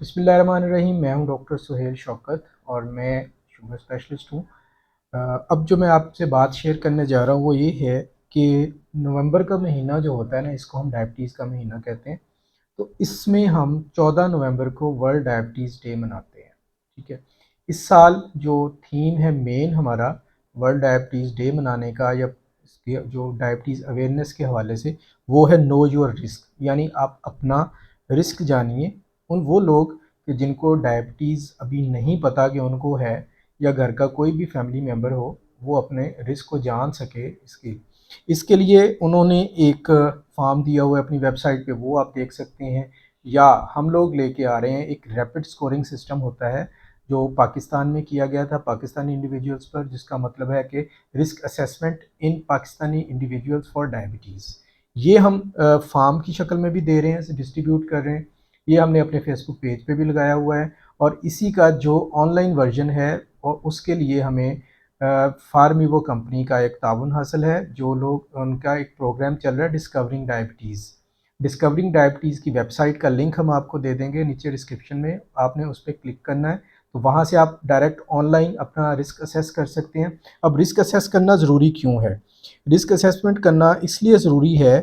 बिस्मिल्लाहिर्रहमानिर्रहीम। मैं हूं डॉक्टर सुहेल शौकत और मैं शुगर स्पेशलिस्ट हूं। अब जो मैं आपसे बात शेयर करने जा रहा हूं वो ये है कि नवंबर का महीना जो होता है ना, इसको हम डायबिटीज़ का महीना कहते हैं। तो इसमें हम 14 नवंबर को वर्ल्ड डायबिटीज़ डे मनाते हैं। ठीक है। इस साल जो थीम है मेन हमारा वर्ल्ड डायबिटीज़ डे मनाने का, या इसके जो डायबिटीज़ अवेयरनेस के हवाले से, वो है नो योर रिस्क। यानी आप अपना रिस्क जानिए। वो लोग कि जिनको डायबिटीज़ अभी नहीं पता कि उनको है, या घर का कोई भी फैमिली मेम्बर हो, वो अपने रिस्क को जान सके। इसके इसके लिए उन्होंने एक फॉर्म दिया हुआ है अपनी वेबसाइट पे, वो आप देख सकते हैं। या हम लोग लेके आ रहे हैं, एक रैपिड स्कोरिंग सिस्टम होता है जो पाकिस्तान में किया गया था पाकिस्तानी इंडिविजुअल्स पर, जिसका मतलब है कि risk assessment in Pakistani individuals for diabetes. ये हम फार्म की शक्ल में भी दे रहे हैं, डिस्ट्रीब्यूट कर रहे हैं। ये हमने अपने फेसबुक पेज पे भी लगाया हुआ है। और इसी का जो ऑनलाइन वर्जन है, और उसके लिए हमें फार्मीवो कंपनी का एक ताउन हासिल है। जो लोग, उनका एक प्रोग्राम चल रहा है डिस्कवरिंग डायबिटीज़ की वेबसाइट का लिंक हम आपको दे देंगे नीचे डिस्क्रिप्शन में। आपने उस पर क्लिक करना है, तो वहाँ से आप डायरेक्ट ऑनलाइन अपना रिस्क असेस कर सकते हैं। अब रिस्क असेस करना ज़रूरी क्यों है? रिस्क असेसमेंट करना इसलिए ज़रूरी है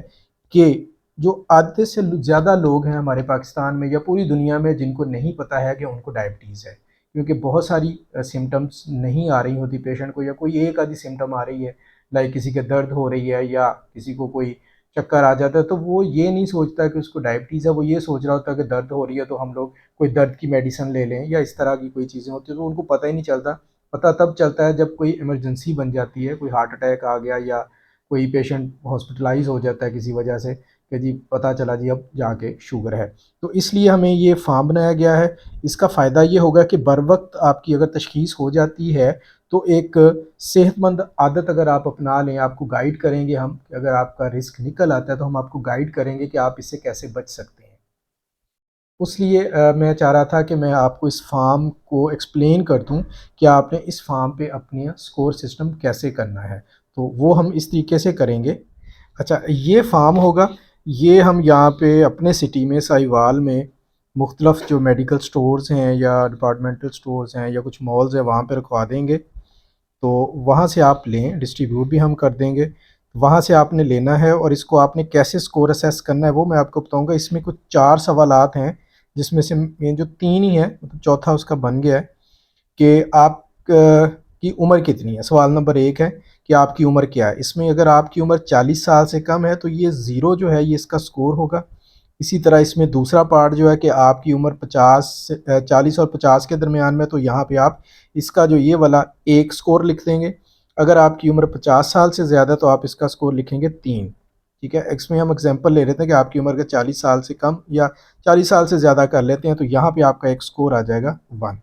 कि जो आधे से ज़्यादा लोग हैं हमारे पाकिस्तान में या पूरी दुनिया में, जिनको नहीं पता है कि उनको डायबिटीज़ है। क्योंकि बहुत सारी सिम्टम्स नहीं आ रही होती पेशेंट को, या कोई एक आधी सिम्टम आ रही है, लाइक किसी के दर्द हो रही है या किसी को कोई चक्कर आ जाता है, तो वो ये नहीं सोचता कि उसको डायबिटीज़ है। वो ये सोच रहा होता है कि दर्द हो रही है तो हम लोग कोई दर्द की मेडिसिन ले लें, या इस तरह की कोई चीज़ें होती हैं। तो उनको पता ही नहीं चलता। पता तब चलता है जब कोई इमरजेंसी बन जाती है, कोई हार्ट अटैक आ गया, या कोई पेशेंट हॉस्पिटलाइज हो जाता है किसी वजह से, कि जी पता चला जी अब जाके शुगर है। तो इसलिए हमें ये फार्म बनाया गया है। इसका फ़ायदा ये होगा कि बर वक्त आपकी अगर तशख़ीस हो जाती है, तो एक सेहतमंद आदत अगर आप अपना लें, आपको गाइड करेंगे हम। अगर आपका रिस्क निकल आता है तो हम आपको गाइड करेंगे कि आप इससे कैसे बच सकते हैं। उसलिए मैं चाह रहा था कि मैं आपको इस फार्म को एक्सप्लेन कर दूं कि आपने इस फार्म पे अपनी स्कोर सिस्टम कैसे करना है। तो वो हम इस तरीके से करेंगे। अच्छा, ये फार्म होगा, ये हम यहाँ पे अपने सिटी में साहिवाल में मुख्तलफ़ जो मेडिकल स्टोर्स हैं या डिपार्टमेंटल स्टोर्स हैं या कुछ मॉल्स हैं, वहाँ पे रखवा देंगे। तो वहाँ से आप लें, डिस्ट्रीब्यूट भी हम कर देंगे। वहाँ से आपने लेना है, और इसको आपने कैसे स्कोर असेस करना है वो मैं आपको बताऊँगा। इसमें कुछ 4 सवालात हैं, जिसमें से मेन जो 3 ही हैं, मतलब चौथा उसका बन गया है कि आप की उम्र कितनी है। सवाल नंबर 1 है कि आपकी उम्र क्या है। इसमें अगर आपकी उम्र 40 साल से कम है तो ये ज़ीरो जो है ये इसका स्कोर होगा। इसी तरह इसमें दूसरा पार्ट जो है कि आपकी उम्र 40 और 50 के दरमियान में, तो यहाँ पे आप इसका जो ये वाला 1 स्कोर लिख देंगे। अगर आपकी उम्र 50 साल से ज़्यादा तो आप इसका स्कोर लिखेंगे 3। ठीक है। इसमें हम एग्जांपल ले लेते हैं कि आपकी उम्र के 40 साल से कम या 40 साल से ज़्यादा कर लेते हैं, तो यहाँ पे आपका एक स्कोर आ जाएगा 1।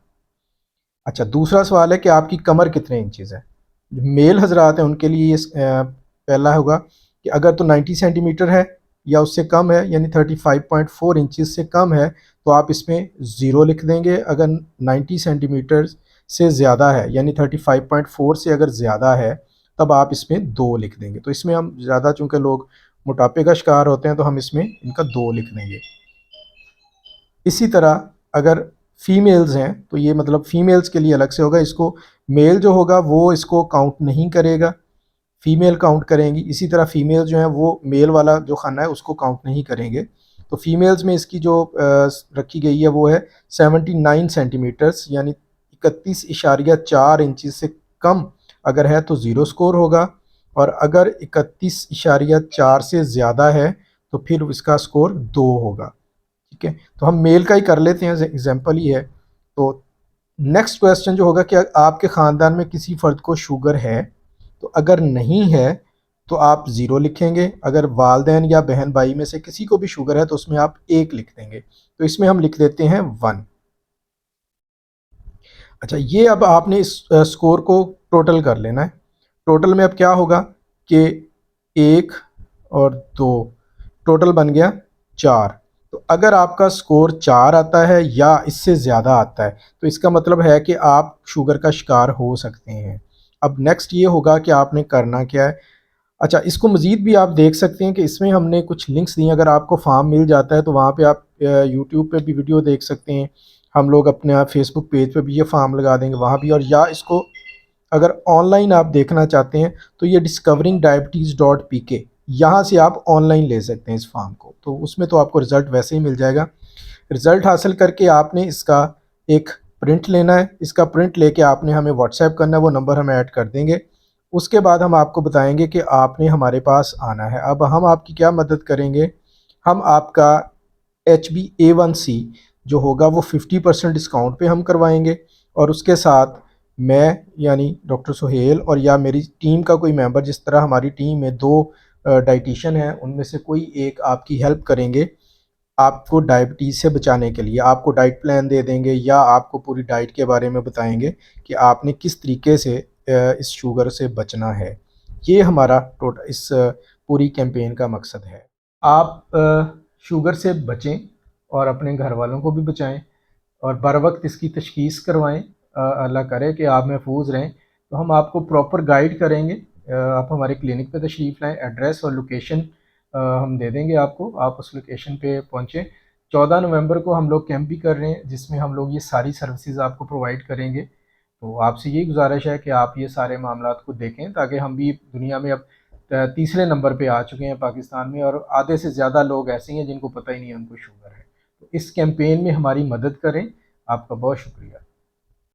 अच्छा, दूसरा सवाल है कि आपकी कमर कितने इंचेस है। जो मेल हजरात हैं उनके लिए ये पहला होगा कि अगर तो 90 सेंटीमीटर है या उससे कम है, यानी 35.4 इंचेस से कम है, तो आप इसमें ज़ीरो लिख देंगे। अगर 90 सेंटीमीटर से ज़्यादा है, यानी 35.4 से अगर ज़्यादा है, तब आप इसमें 2 लिख देंगे। तो इसमें हम ज़्यादा, चूँकि लोग मोटापे का शिकार होते हैं, तो हम इसमें इनका 2 लिख देंगे। इसी तरह अगर फीमेल्स हैं तो ये मतलब फीमेल्स के लिए अलग से होगा। इसको मेल जो होगा वो इसको काउंट नहीं करेगा, फीमेल काउंट करेंगी। इसी तरह फीमेल जो है वो मेल वाला जो खाना है उसको काउंट नहीं करेंगे। तो फीमेल्स में इसकी जो रखी गई है वो है 79 सेंटीमीटर्स, यानी 31.4 इंचज़ से कम अगर है तो ज़ीरो स्कोर होगा, और अगर 31.4 से ज़्यादा है तो फिर इसका स्कोर 2 होगा। ठीक है। तो हम मेल का ही कर लेते हैं, एग्जाम्पल ही है। तो नेक्स्ट क्वेश्चन जो होगा कि आपके ख़ानदान में किसी फ़र्द को शुगर है, तो अगर नहीं है तो आप ज़ीरो लिखेंगे। अगर वालदैन या बहन भाई में से किसी को भी शुगर है तो उसमें आप 1 लिख देंगे। तो इसमें हम लिख देते हैं 1। अच्छा, ये अब आपने इस स्कोर को टोटल कर लेना है। टोटल में अब क्या होगा कि 1 और 2, टोटल बन गया 4। तो अगर आपका स्कोर 4 आता है या इससे ज़्यादा आता है, तो इसका मतलब है कि आप शुगर का शिकार हो सकते हैं। अब नेक्स्ट ये होगा कि आपने करना क्या है। अच्छा, इसको मज़ीद भी आप देख सकते हैं कि इसमें हमने कुछ लिंक्स दिए हैं। अगर आपको फॉर्म मिल जाता है तो वहाँ पे आप यूट्यूब पे भी वीडियो देख सकते हैं। हम लोग अपने फेसबुक पेज पे भी ये फॉर्म लगा देंगे वहाँ भी, और या इसको अगर ऑनलाइन आप देखना चाहते हैं तो ये discoveringdiabetes.pk, यहाँ से आप ऑनलाइन ले सकते हैं इस फॉर्म को। तो उसमें तो आपको रिज़ल्ट वैसे ही मिल जाएगा। रिज़ल्ट हासिल करके आपने इसका एक प्रिंट लेना है। इसका प्रिंट लेके आपने हमें व्हाट्सएप करना है, वो नंबर हम ऐड कर देंगे। उसके बाद हम आपको बताएंगे कि आपने हमारे पास आना है। अब हम आपकी क्या मदद करेंगे, हम आपका HbA1c जो होगा वो 50% डिस्काउंट पे हम करवाएंगे, और उसके साथ मैं यानी डॉक्टर सुहेल और या मेरी टीम का कोई मेंबर, जिस तरह हमारी टीम में 2 डाइटिशियन हैं, उनमें से कोई एक आपकी हेल्प करेंगे आपको डायबिटीज़ से बचाने के लिए। आपको डाइट प्लान दे देंगे या आपको पूरी डाइट के बारे में बताएंगे कि आपने किस तरीके से इस शुगर से बचना है। ये हमारा इस पूरी कैंपेन का मकसद है। आप शुगर से बचें और अपने घर वालों को भी बचाएं, और बर वक्त इसकी तशख़ीस करवाएं। अल्लाह करे कि आप महफूज रहें। तो हम आपको प्रॉपर गाइड करेंगे। आप हमारे क्लिनिक पे तशरीफ़ लाएं, एड्रेस और लोकेशन हम दे देंगे आपको, आप उस लोकेशन पे पहुँचें। 14 नवंबर को हम लोग कैंप भी कर रहे हैं, जिसमें हम लोग ये सारी सर्विसेज आपको प्रोवाइड करेंगे। तो आपसे यही गुजारिश है कि आप ये सारे मामलात को देखें, ताकि हम भी दुनिया में अब तीसरे नंबर पे आ चुके हैं पाकिस्तान में, और आधे से ज़्यादा लोग ऐसे हैं जिनको पता ही नहीं है उनको शुगर है। तो इस कैंपेन में हमारी मदद करें। आपका बहुत शुक्रिया।